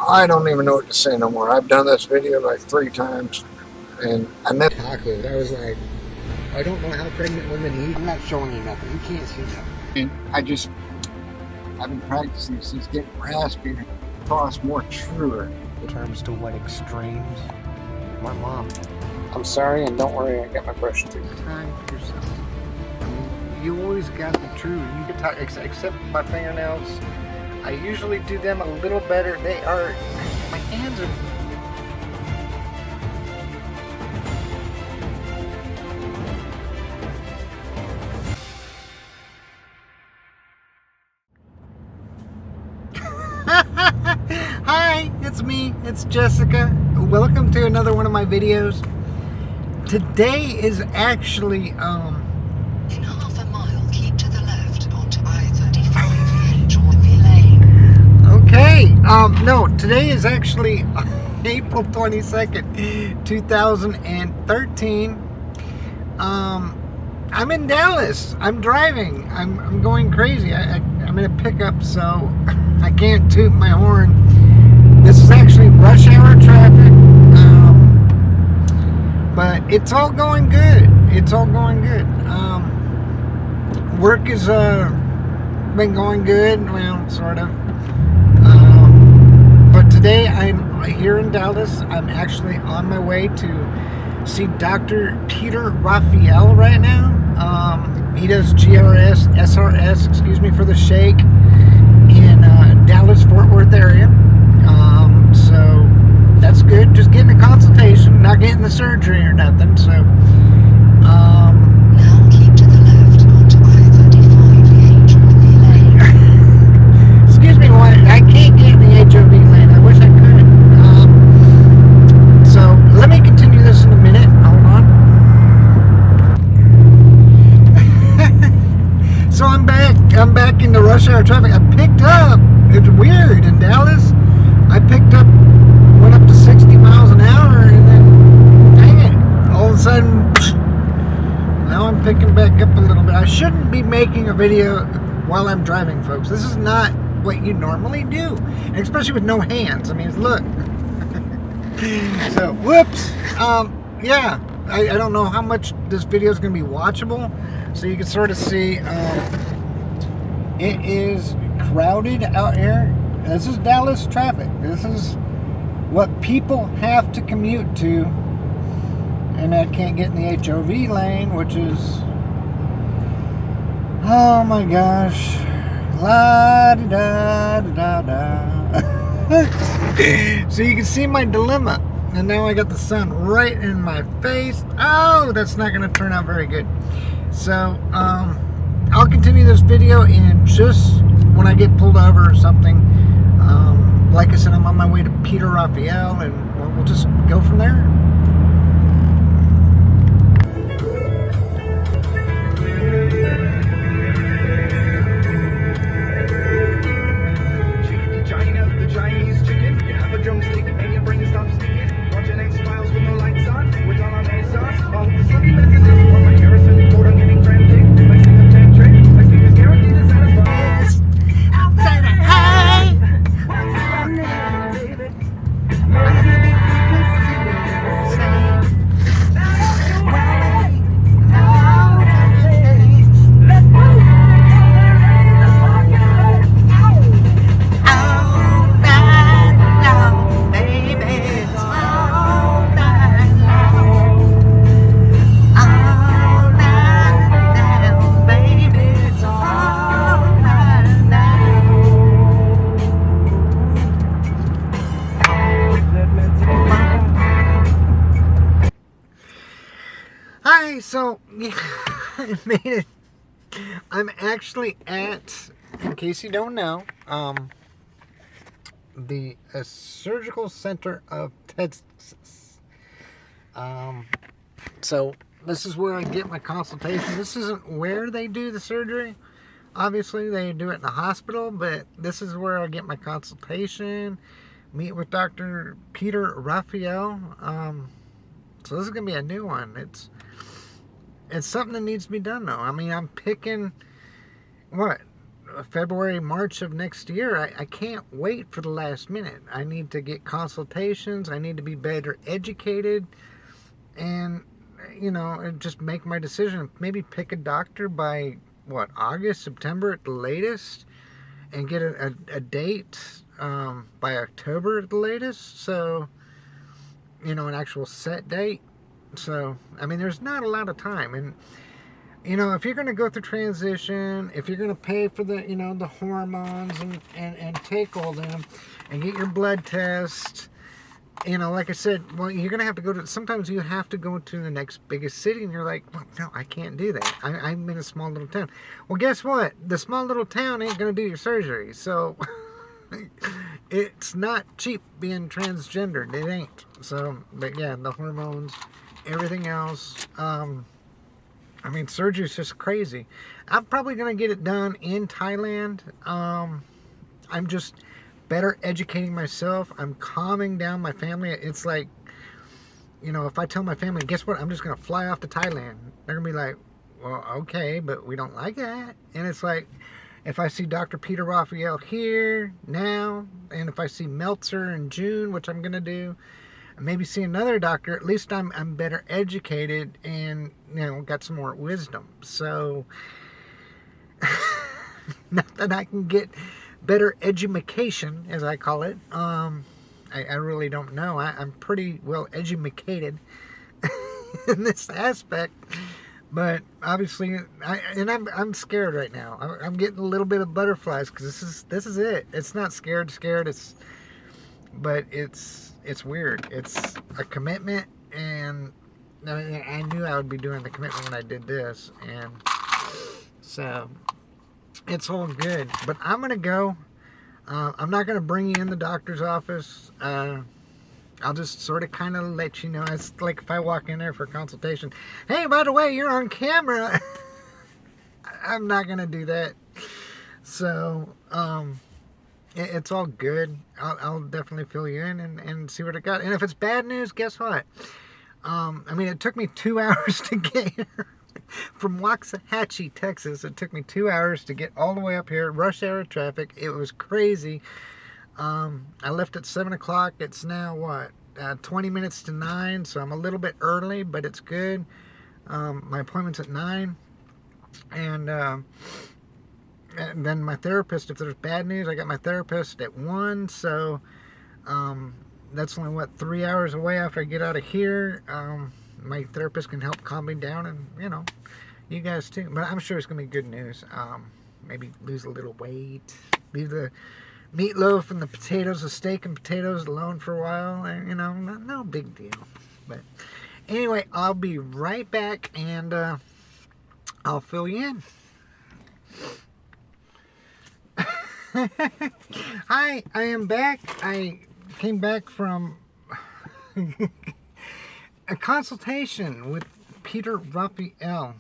I don't even know what to say no more. I've done this video like 3 times, and I never tackled. I was like, I don't know how pregnant women eat. I'm not showing you nothing. You can't see that. And I've been practicing since getting raspy and across more truer. In terms to what extremes. My mom. I'm sorry, and don't worry, I got my brush too. Time for yourself. I mean, you always got the truth. You can talk, except my fingernails. I usually do them a little better. They are, my hands are. Hi, it's me, it's Jessica. Welcome to another one of my videos. Today is actually, in half a mile, keep to the left onto I-35 Georgie Lane. Okay, no, today is actually April 22nd, 2013. I'm in Dallas. I'm driving. I'm going crazy. I'm in a pickup, so I can't toot my horn. This is actually rush hour traffic, but it's all going good. It's all going good. Work has been going good, well, sort of. But today I'm here in Dallas. I'm actually on my way to see Doctor Peter Raphael right now. He does SRS, excuse me for the shake, in Dallas, Fort Worth area. So that's good. Just getting a consultation, not getting the surgery or nothing. So now keep to the left onto I-35 Georgie Lane. Excuse me, I can't get in the HOV lane. I wish I could. So let me continue this in a minute. Hold on. So I'm back. I'm back in the rush hour traffic. I picked up. It's weird in Dallas. I picked up, went up to 60 miles an hour, and then, dang it, all of a sudden, now I'm picking back up a little bit. I shouldn't be making a video while I'm driving, folks. This is not what you normally do, and especially with no hands. I mean, look. So, whoops. Yeah, I don't know how much this video is going to be watchable, so you can sort of see. It is crowded out here. This is Dallas traffic. This is what people have to commute to, and I can't get in the HOV lane, which is, oh my gosh, la da da da da. So you can see my dilemma, and now I got the sun right in my face. Oh, that's not going to turn out very good. So I'll continue this video in just when I get pulled over or something. Like I said, I'm on my way to Peter Raphael, and we'll just go from there. China, the Chinese chicken. You have a drumstick and your brain stops sticking. Watching X-Files with no lights on. With all our mates on. All the Sunday magazines on my Harrison Ford. I'm getting frantic. Like sing a tech trick. My sleep is guaranteed to satisfy. Outside of high. Hi, so yeah, I made it. I'm actually at, in case you don't know, the Surgical Center of Texas. So this is where I get my consultation. This isn't where they do the surgery. Obviously, they do it in the hospital, but this is where I get my consultation, meet with Doctor Peter Raphael. So this is gonna be a new one. It's something that needs to be done, though. I mean, I'm picking, what, February, March of next year. I can't wait for the last minute. I need to get consultations. I need to be better educated, and just make my decision. Maybe pick a doctor by what, August, September at the latest, and get a date by October at the latest. So, an actual set date. So, I mean, there's not a lot of time. And, if you're going to go through transition, if you're going to pay for the, the hormones and take all them and get your blood test, like I said, well, you're going to have to go to, sometimes you have to go to the next biggest city, and you're like, well, no, I can't do that. I'm in a small little town. Well, guess what? The small little town ain't going to do your surgery. So, it's not cheap being transgendered. It ain't. So, but yeah, the hormones, everything else. I mean, surgery's just crazy. I'm probably going to get it done in Thailand. I'm just better educating myself. I'm calming down my family. It's like, if I tell my family, guess what? I'm just going to fly off to Thailand. They're going to be like, well, okay, but we don't like that. And it's like, if I see Doctor Peter Raphael here, now, and if I see Meltzer in June, which I'm going to do, and maybe see another doctor, at least I'm better educated and, got some more wisdom. So, not that I can get better education, as I call it. I really don't know. I'm pretty well educated in this aspect. But obviously, I'm scared right now. I'm getting a little bit of butterflies because this is it. It's not scared. But it's weird. It's a commitment, and I knew I would be doing the commitment when I did this, and so it's all good. But I'm gonna go. I'm not gonna bring you in the doctor's office. I'll just sort of kind of let you know. It's like if I walk in there for a consultation, hey, by the way, you're on camera. I'm not going to do that. So, it's all good. I'll definitely fill you in and see what I got. And if it's bad news, guess what? I mean, it took me 2 hours to get here. From Waxahachie, Texas. It took me 2 hours to get all the way up here. Rush hour traffic. It was crazy. I left at 7 o'clock. It's now, what, 20 minutes to 9, so I'm a little bit early, but it's good. My appointment's at 9, and then my therapist, if there's bad news, I got my therapist at 1, so that's only, what, 3 hours away after I get out of here. My therapist can help calm me down, and, you guys too. But I'm sure it's going to be good news. Maybe lose a little weight, leave the meatloaf and the potatoes, the steak and potatoes alone for a while, and no big deal. But anyway, I'll be right back, and I'll fill you in. Hi, I am back. I came back from a consultation with Peter Raphael,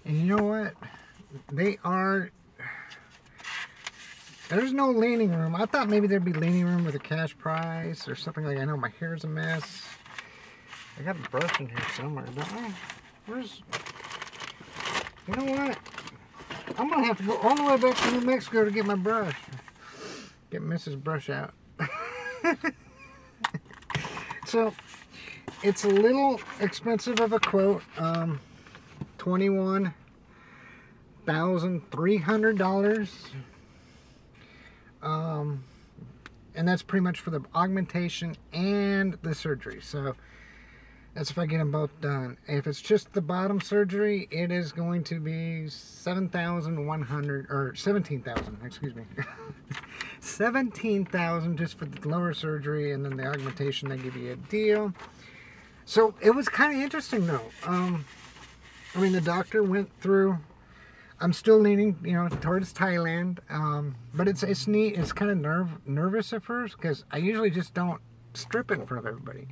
and you know what? There's no leaning room. I thought maybe there'd be leaning room with a cash prize or something like that. I know my hair's a mess. I got a brush in here somewhere, don't I? You know what? I'm going to have to go all the way back to New Mexico to get my brush. Get Mrs. Brush out. So, it's a little expensive of a quote. $21,300. And that's pretty much for the augmentation and the surgery. So that's if I get them both done. If it's just the bottom surgery, it is going to be $7,100 or $17,000. Excuse me, $17,000 just for the lower surgery, and then the augmentation, they give you a deal. So it was kind of interesting though. I mean, the doctor went through. I'm still leaning, towards Thailand, but it's neat. It's kind of nervous at first because I usually just don't strip in front of everybody.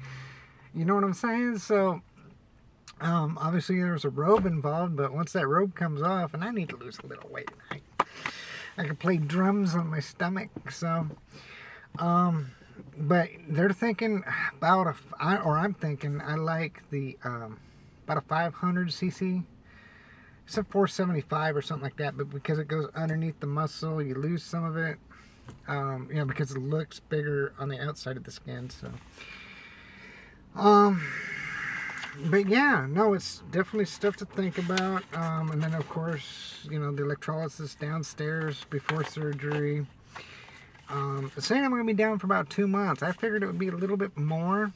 You know what I'm saying? So, obviously there's a robe involved, but once that robe comes off, and I need to lose a little weight, I can play drums on my stomach. So, but they're thinking about I'm thinking I like the about a 500cc. it's a 475 or something like that, but because it goes underneath the muscle, you lose some of it. You know, because it looks bigger on the outside of the skin. So, but yeah, no, it's definitely stuff to think about. And then of course, you know, the electrolysis downstairs before surgery. Saying I'm going to be down for about 2 months. I figured it would be a little bit more.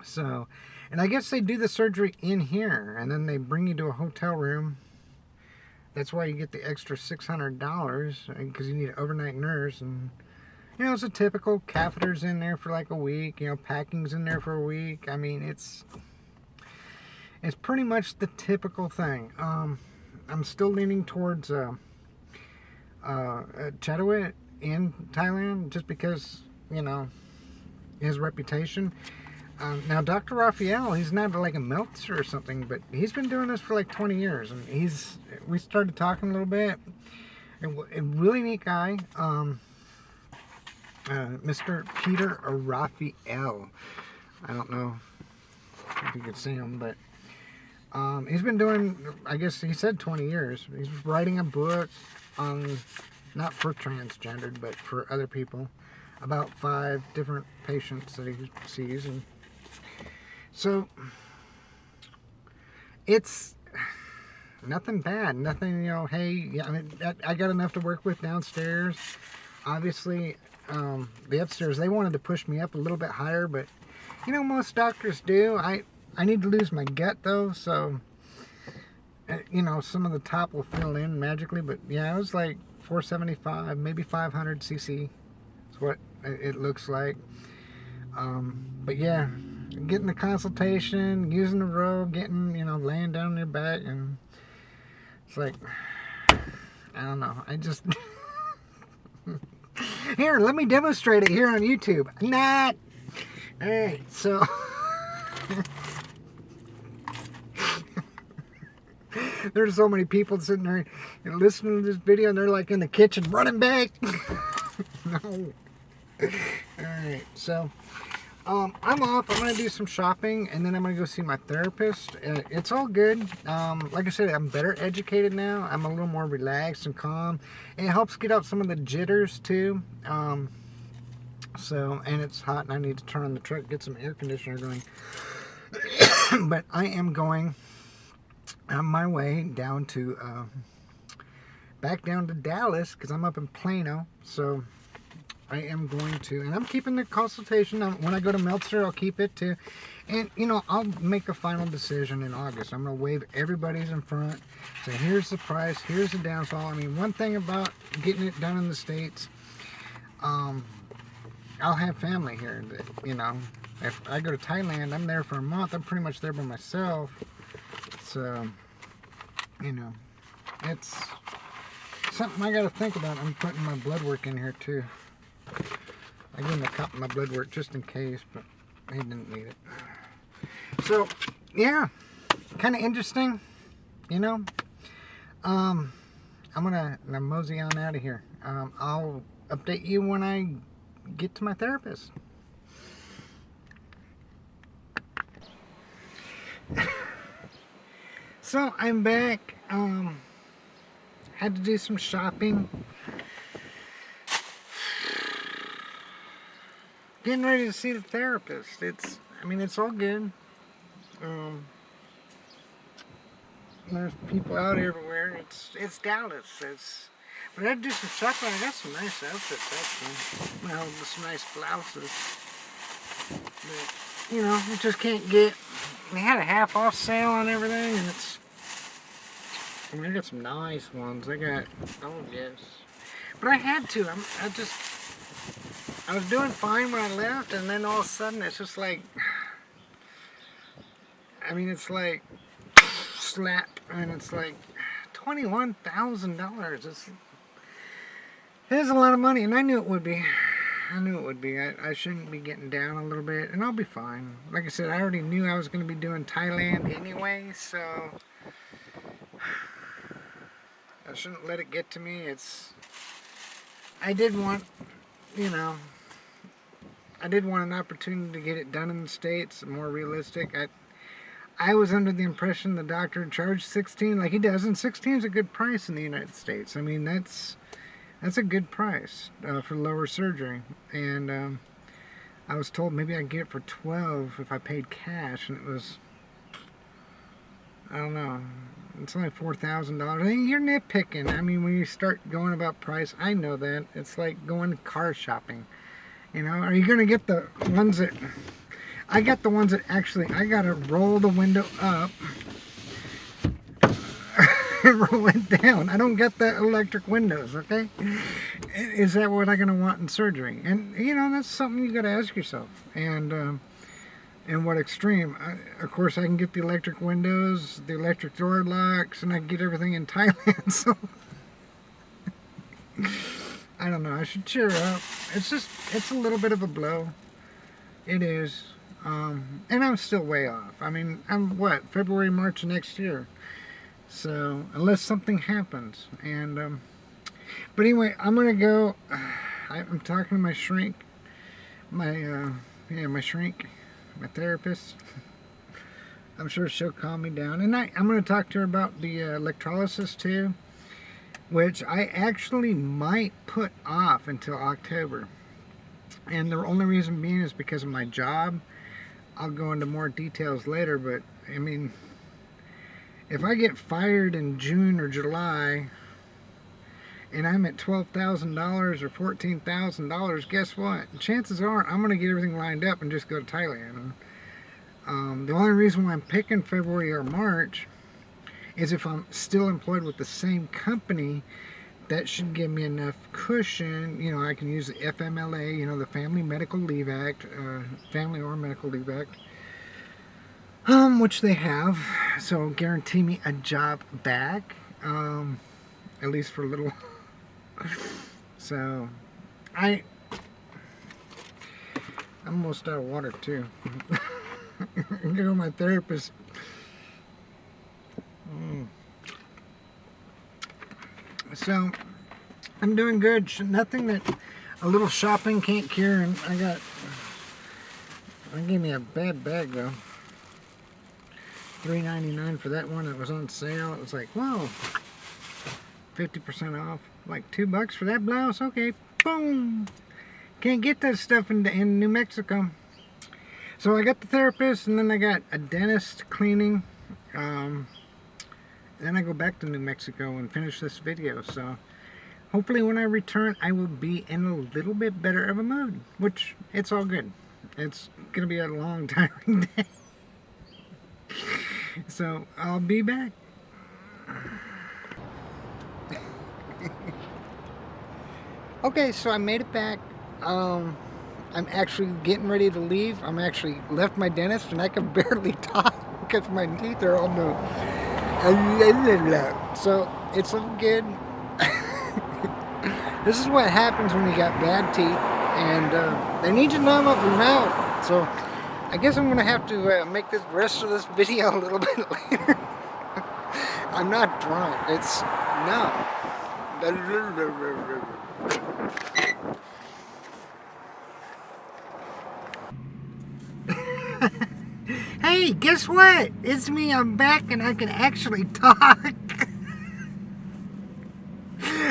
So, and I guess they do the surgery in here, and then they bring you to a hotel room. That's why you get the extra $600, because you need an overnight nurse. And, you know, it's a typical catheters in there for like a week. You know, packing's in there for a week. I mean, it's pretty much the typical thing. I'm still leaning towards Chadwick in Thailand, just because, you know, his reputation. Now, Doctor Raphael, he's not like a Meltzer or something, but he's been doing this for like 20 years, and we started talking a little bit. A really neat guy, Mr. Peter Raphael. I don't know if you could see him, but he's been doing, I guess he said 20 years. He's writing a book on, not for transgendered, but for other people, about 5 different patients that he sees. And so it's nothing bad, nothing, you know, hey, yeah, I mean, I got enough to work with downstairs. Obviously, the upstairs, they wanted to push me up a little bit higher, but, you know, most doctors do. I need to lose my gut, though, so, you know, some of the top will fill in magically, but, yeah, it was like 475, maybe 500 cc is what it looks like. But, yeah, getting the consultation, using the robe, getting, you know, laying down on their back, and it's like, I don't know, I just, here, let me demonstrate it here on YouTube. Not, alright, so, there's so many people sitting there and listening to this video, and they're like in the kitchen running back. No. Alright, so, I'm off. I'm going to do some shopping, and then I'm going to go see my therapist. It's all good. Like I said, I'm better educated now. I'm a little more relaxed and calm. And it helps get out some of the jitters, too. So, and it's hot, and I need to turn on the truck, get some air conditioner going. But I am going on my way down to, back down to Dallas, because I'm up in Plano. So I am going to, and I'm keeping the consultation. When I go to Meltzer, I'll keep it too. And, you know, I'll make a final decision in August. I'm going to wave everybody's in front. So here's the price, here's the downfall. I mean, one thing about getting it done in the States, I'll have family here that, you know, if I go to Thailand, I'm there for a month. I'm pretty much there by myself. So, you know, it's something I got to think about. I'm putting my blood work in here too. I gave him a copy of my blood work just in case, but he didn't need it. So, yeah, kind of interesting, you know. I'm gonna mosey on out of here. I'll update you when I get to my therapist. So I'm back. Had to do some shopping. Getting ready to see the therapist. I mean, it's all good. There's people out everywhere. It's Dallas. But I had to do some shopping. I got some nice outfits, actually. Well, some nice blouses. But, you know, you just can't get. They had a half-off sale on everything, and I mean, I got some nice ones. Oh yes. But I had to. I was doing fine when I left, and then all of a sudden it's just like, I mean, it's like slap, and it's like $21,000. It is a lot of money, and I knew it would be. I shouldn't be getting down a little bit, and I'll be fine. Like I said, I already knew I was going to be doing Thailand anyway, so I shouldn't let it get to me. I did want, you know, I did want an opportunity to get it done in the States, more realistic. I was under the impression the doctor charged $16 like he does, and $16 is a good price in the United States. I mean, that's a good price for lower surgery. And I was told maybe I'd get it for $12 if I paid cash, and it was, I don't know, it's only $4,000. Hey, you're nitpicking. I mean, when you start going about price, I know that. It's like going car shopping. You know, are you going to get the ones that... I got the ones that actually, I got to roll the window up and roll it down. I don't get the electric windows, okay? Is that what I'm going to want in surgery? And, you know, that's something you got to ask yourself. And what extreme? Of course, I can get the electric windows, the electric door locks, and I can get everything in Thailand, so... I don't know, I should cheer up. It's a little bit of a blow. It is. And I'm still way off. I mean, I'm what, February, March of next year. So, unless something happens. And, but anyway, I'm going to go, I'm talking to my shrink, my shrink, my therapist. I'm sure she'll calm me down. And I'm going to talk to her about the electrolysis too, which I actually might put off until October. And the only reason being is because of my job. I'll go into more details later, but I mean, if I get fired in June or July and I'm at $12,000 or $14,000, guess what? Chances are I'm going to get everything lined up and just go to Thailand. The only reason why I'm picking February or March is if I'm still employed with the same company. That should give me enough cushion. You know, I can use the FMLA, you know, the Family Medical Leave Act, Family or Medical Leave Act, which they have. So guarantee me a job back, at least for a little. So I'm almost out of water too. I'm gonna go to my therapist. So, I'm doing good. Nothing that a little shopping can't cure. And they gave me a bad bag though. $3.99 for that one. It was on sale. It was like, whoa, 50% off. Like $2 for that blouse. Okay, boom. Can't get that stuff in New Mexico. So I got the therapist, and then I got a dentist cleaning. Then I go back to New Mexico and finish this video. So hopefully when I return, I will be in a little bit better of a mood, which it's all good. It's going to be a long, tiring day. So I'll be back. Okay, so I made it back. I'm actually getting ready to leave. I'm actually left my dentist, and I can barely talk because my teeth are all new. So it's looking good. This is what happens when you got bad teeth, and they need to numb up your mouth. So I guess I'm gonna have to make the rest of this video a little bit later. I'm not drunk. It's no. Hey, guess what? It's me, I'm back, and I can actually talk.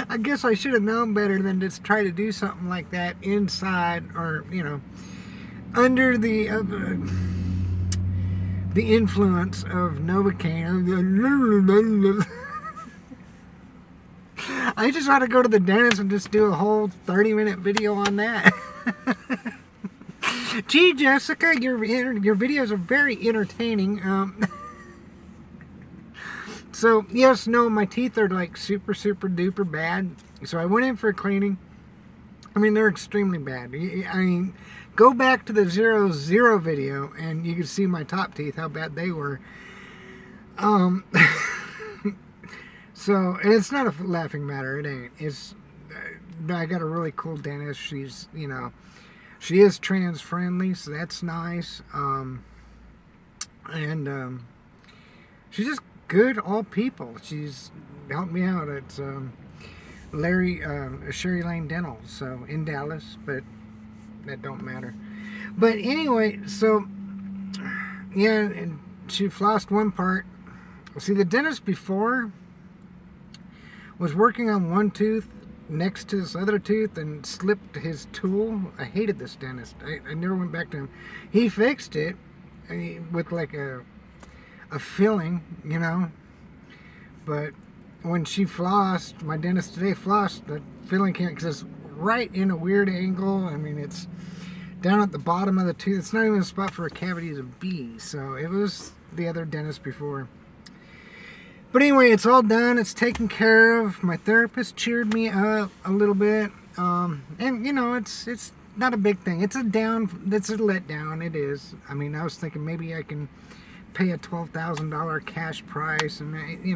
I guess I should have known better than to try to do something like that inside, or, you know, under the influence of Novocaine. I just want to go to the dentist and just do a whole 30-minute video on that. Gee, Jessica, your videos are very entertaining. So, yes, no, my teeth are like super duper bad. So I went in for a cleaning. I mean, they're extremely bad. I mean, go back to the 0 video and you can see my top teeth, how bad they were. So, and it's not a laughing matter, it ain't. It's, I got a really cool dentist. She's, you know, she is trans friendly, so that's nice. She's just good, all people. She's helped me out at Sherry Lane Dental, so in Dallas, but that don't matter. But anyway, so yeah, and she flossed one part. See, the dentist before was working on one tooth next to this other tooth and slipped his tool. I hated this dentist. I never went back to him. He fixed it with like a filling, you know. But when she flossed, my dentist today flossed, the filling came because it's right in a weird angle. I mean, it's down at the bottom of the tooth. It's not even a spot for a cavity to be. So it was the other dentist before. But anyway, it's all done. It's taken care of. My therapist cheered me up a little bit. And, you know, it's not a big thing. It's a letdown. It is. I mean, I was thinking maybe I can pay a $12,000 cash price and, you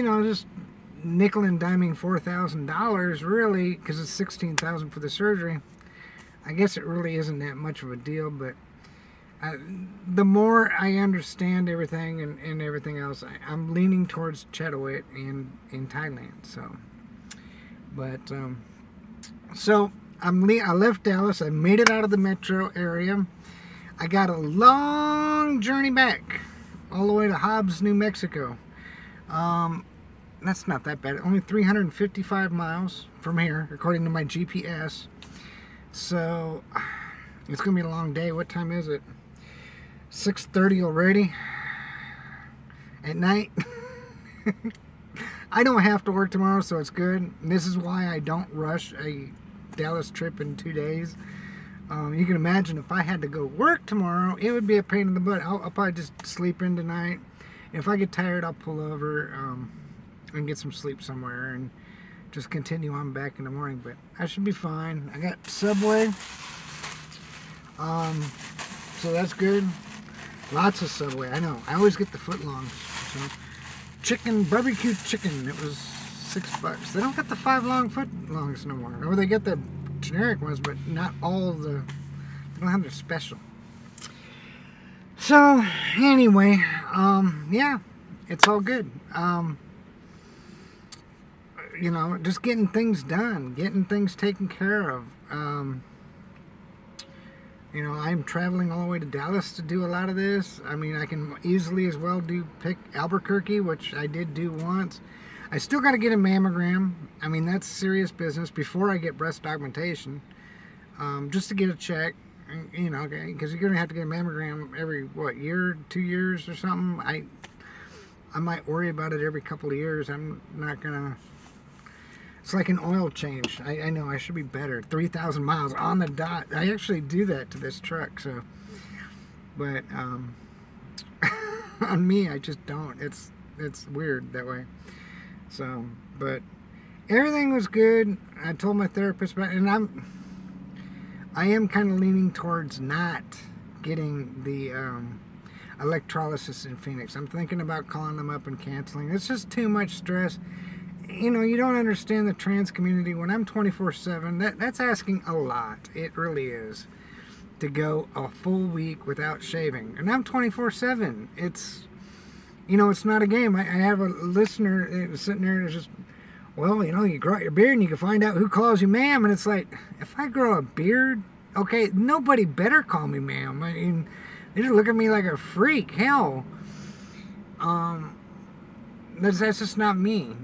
know, just nickel and diming $4,000 really, because it's $16,000 for the surgery. I guess it really isn't that much of a deal, but the more I understand everything and everything else, I'm leaning towards Chetawit in Thailand. So, but so I left Dallas. I made it out of the metro area. I got a long journey back, all the way to Hobbs, New Mexico. That's not that bad. Only 355 miles from here, according to my GPS. So it's gonna be a long day. What time is it? 6:30 already at night. I don't have to work tomorrow, so it's good. And this is why I don't rush a Dallas trip in 2 days. You can imagine if I had to go work tomorrow, it would be a pain in the butt. I'll probably just sleep in tonight. If I get tired, I'll pull over and get some sleep somewhere and just continue on back in the morning. But I should be fine. I got Subway, so that's good. Lots of Subway. I know. I always get the footlongs. So, chicken, barbecue chicken. It was $6. They don't get the 5 long footlongs no more. Or they get the generic ones, but not all the. They don't have their special. So anyway, yeah, it's all good. You know, just getting things done, getting things taken care of. You know, I'm traveling all the way to Dallas to do a lot of this. I mean, I can easily as well pick Albuquerque, which I did do once. I still got to get a mammogram. I mean, that's serious business before I get breast augmentation, just to get a check. You know, because you're gonna have to get a mammogram every year, 2 years or something. I might worry about it every couple of years. I'm not gonna. It's like an oil change. I know I should be better. 3,000 miles on the dot. I actually do that to this truck. So, but on me, I just don't. It's weird that way. So, but everything was good. I told my therapist about it, and I am kind of leaning towards not getting the electrolysis in Phoenix. I'm thinking about calling them up and canceling. It's just too much stress. You know, you don't understand the trans community. When I'm 24/7, that's asking a lot. It really is. To go a full week without shaving. And I'm 24/7. It's, you know, it's not a game. I have a listener sitting there and just, well, you know, you grow out your beard and you can find out who calls you ma'am. And it's like, if I grow a beard, okay, nobody better call me ma'am. I mean, they just look at me like a freak. Hell. That's just not me.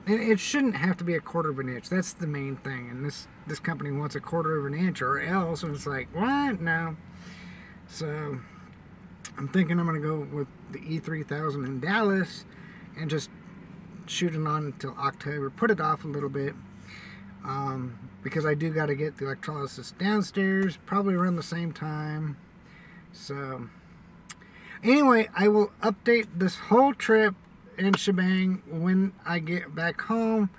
It shouldn't have to be a 1/4 of an inch. That's the main thing. And this company wants a 1/4 of an inch or else. And it's like, what? No. So I'm thinking I'm going to go with the E3000 in Dallas and just shoot it on until October. Put it off a little bit. Because I do got to get the electrolysis downstairs. Probably around the same time. So anyway, I will update this whole trip and shebang when I get back home,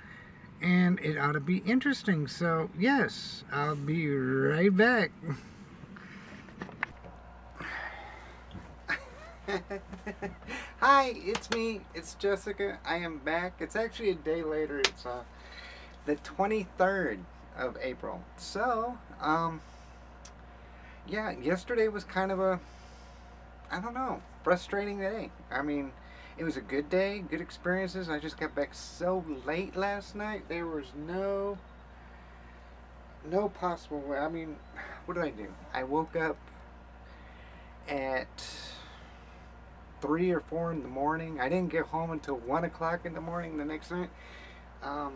and it ought to be interesting. So yes, I'll be right back. Hi, it's me, it's Jessica. I am back. It's actually a day later. It's the 23rd of April. So yeah, yesterday was kind of a, I don't know, frustrating day. I mean, it was a good day, good experiences. I just got back so late last night. There was no possible way. I mean, what did I do? I woke up at 3 or 4 in the morning. I didn't get home until 1 o'clock in the morning the next night. I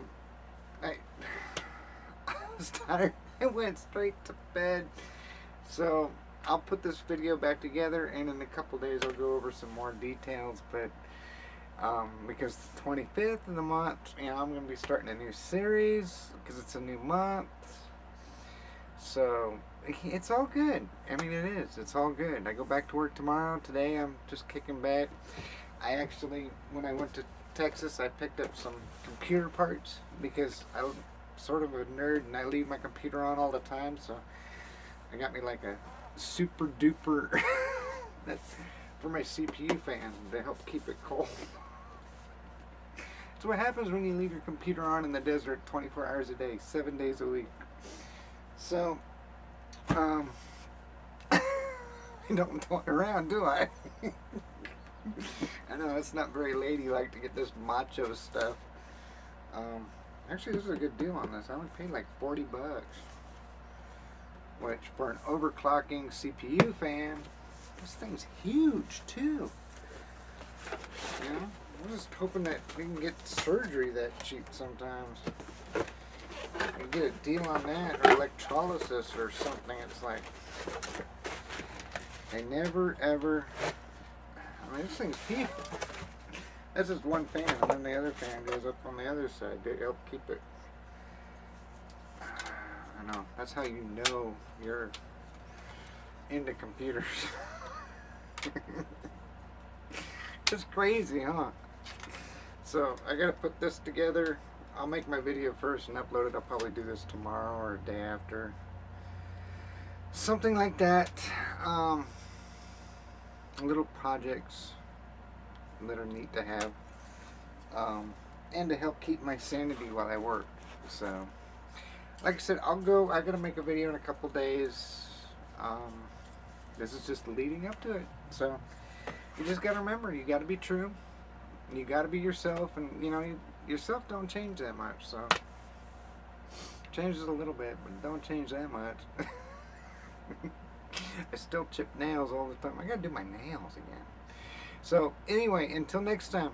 was tired. I went straight to bed. So I'll put this video back together, and in a couple days I'll go over some more details. But because the 25th of the month, you know, I'm going to be starting a new series because it's a new month. So it's all good. I mean, it is. It's all good. I go back to work tomorrow. Today I'm just kicking back. I actually, when I went to Texas, I picked up some computer parts because I'm sort of a nerd and I leave my computer on all the time. So I got me like a super duper that's for my CPU fan to help keep it cold. That's what happens when you leave your computer on in the desert 24 hours a day, 7 days a week. So, I don't toy around, do I? I know it's not very ladylike to get this macho stuff. Actually, this is a good deal on this. I only paid like 40 bucks. Which, for an overclocking CPU fan, this thing's huge too. You know, I'm just hoping that we can get surgery that cheap sometimes. You get a deal on that, or electrolysis or something. It's like they never ever. I mean, this thing's huge. That's just one fan, and then the other fan goes up on the other side to help keep it. I know. That's how you know you're into computers. It's crazy, huh? So I gotta put this together. I'll make my video first and upload it. I'll probably do this tomorrow or day after. Something like that. Little projects that are neat to have. And to help keep my sanity while I work. So, like I said, I gotta make a video in a couple days. This is just leading up to it. So, you just gotta remember, you gotta be true. You gotta be yourself, and you know, yourself don't change that much. So, changes a little bit, but don't change that much. I still chip nails all the time. I gotta do my nails again. So, anyway, until next time,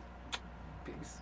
peace.